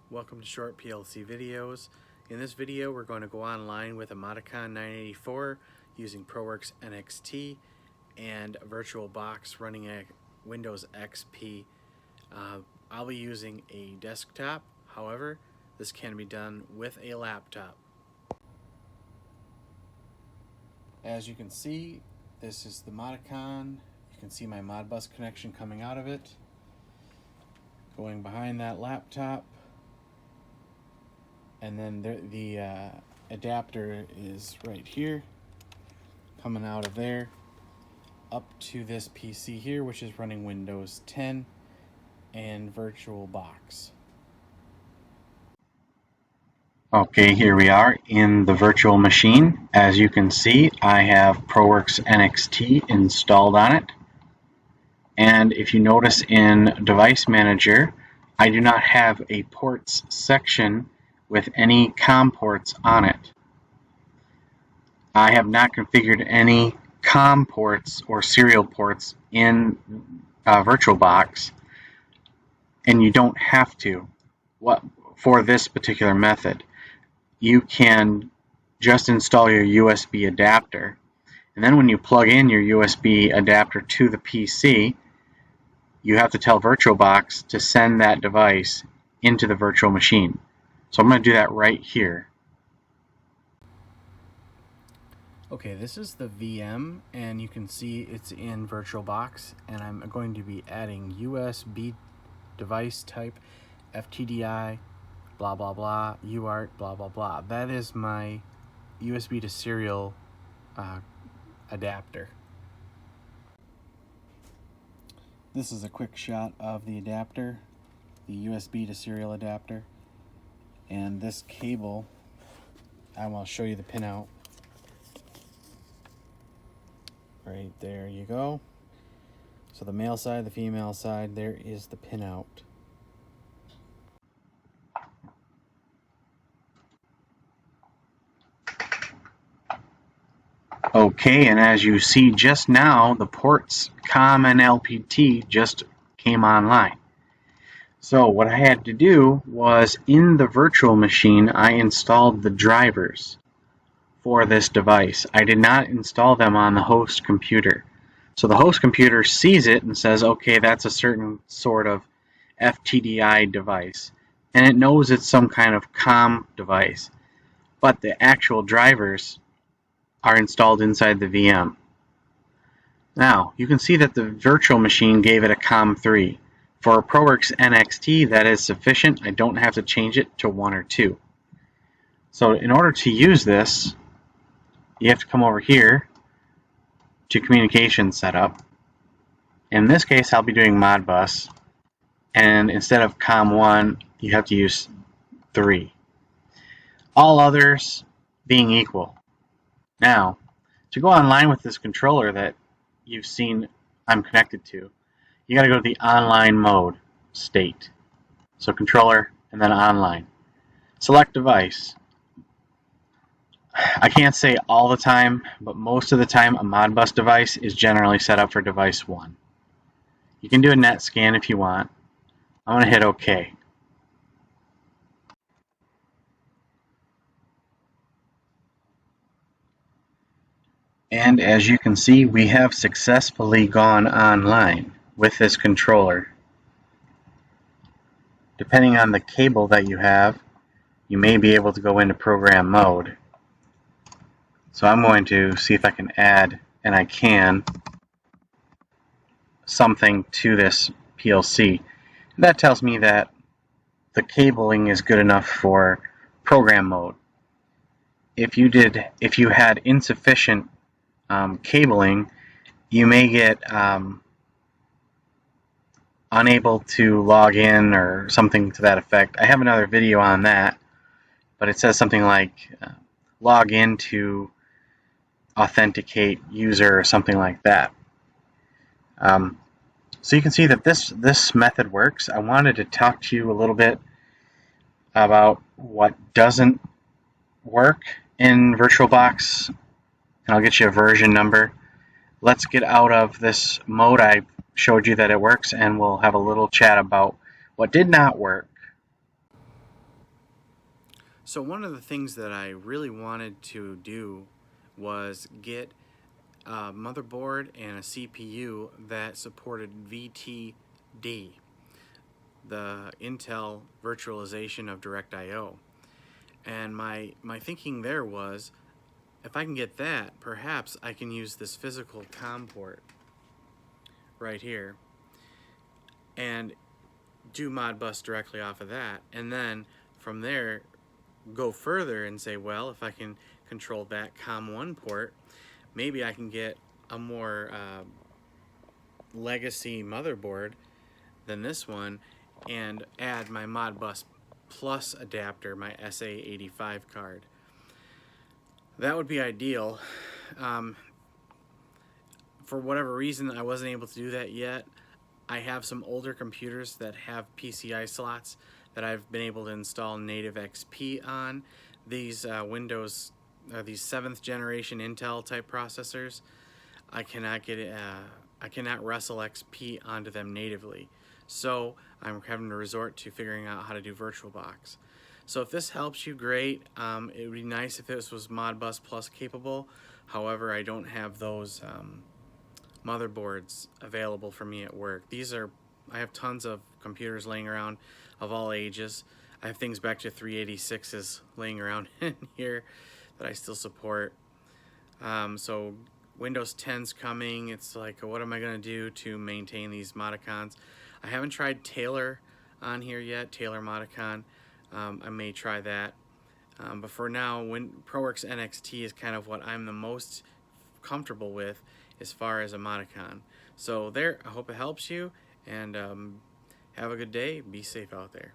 Welcome to Short PLC Videos. In this video we're going to go online with a Modicon 984 using ProWorx NXT and Virtualbox running a Windows XP. I'll be using a desktop, however this can be done with a laptop. As you can see, this is the Modicon. You can see my Modbus connection coming out of it. Going behind that laptop. And then the adapter is right here, coming out of there, up to this PC here, which is running Windows 10 and Virtualbox. Okay, here we are in the virtual machine. As you can see, I have ProWorx NXT installed on it. And if you notice in Device Manager, I do not have a ports section with any COM ports on it. I have not configured any COM ports or serial ports in Virtualbox, and you don't have to for this particular method. You can just install your USB adapter, and then when you plug in your USB adapter to the PC, you have to tell Virtualbox to send that device into the virtual machine. So I'm going to do that right here. Okay, this is the VM, and you can see it's in Virtualbox, and I'm going to be adding USB device type, FTDI, blah blah blah, UART, blah blah blah. That is my USB to serial adapter. This is a quick shot of the adapter, the USB to serial adapter. And this cable, I will show you the pinout. Right there you go. So the male side, the female side, there is the pinout. Okay, and as you see just now, the ports COM and LPT just came online. So what I had to do was, in the virtual machine, I installed the drivers for this device. I did not install them on the host computer. So the host computer sees it and says, okay, that's a certain sort of FTDI device. And it knows it's some kind of COM device. But the actual drivers are installed inside the VM. Now, you can see that the virtual machine gave it a COM3. For a ProWorx NXT, that is sufficient. I don't have to change it to 1 or 2. So in order to use this, you have to come over here to Communication Setup. In this case, I'll be doing Modbus. And instead of COM1, you have to use 3. All others being equal. Now, to go online with this controller that you've seen I'm connected to, you got to go to the online mode state. So controller and then online. Select device. I can't say all the time, but most of the time a Modbus device is generally set up for device 1. You can do a net scan if you want. I'm going to hit OK. And as you can see, we have successfully gone online with this controller. Depending on the cable that you have, you may be able to go into program mode. So I'm going to see if I can add, and I can, something to this PLC. That tells me that the cabling is good enough for program mode. If you had insufficient cabling, you may get unable to log in or something to that effect. I have another video on that, but it says something like log in to authenticate user or something like that. So you can see that this method works. I wanted to talk to you a little bit about what doesn't work in Virtualbox, and I'll get you a version number. Let's get out of this mode. I showed you that it works, and we'll have a little chat about what did not work. So one of the things that I really wanted to do was get a motherboard and a CPU that supported VTD, the Intel virtualization of direct-IO. And my thinking there was, if I can get that, perhaps I can use this physical COM port right here and do Modbus directly off of that, and then from there go further and say, well, if I can control that COM1 port, maybe I can get a more legacy motherboard than this one and add my Modbus Plus adapter, my SA85 card. That would be ideal. For whatever reason, I wasn't able to do that yet. I have some older computers that have PCI slots that I've been able to install native XP on. These Windows, these 7th generation Intel type processors, I cannot wrestle XP onto them natively. So I'm having to resort to figuring out how to do Virtualbox. So if this helps you, great. It would be nice if this was Modbus Plus capable. However, I don't have those motherboards available for me at work. I have tons of computers laying around of all ages. I have things back to 386s laying around in here that I still support. So Windows 10's coming. It's like, what am I going to do to maintain these Modicons? I haven't tried Taylor on here yet, Taylor Modicon. I may try that. But for now, ProWorx NXT is kind of what I'm the most comfortable with as far as a Modicon. So there, I hope it helps you, and have a good day. Be safe out there.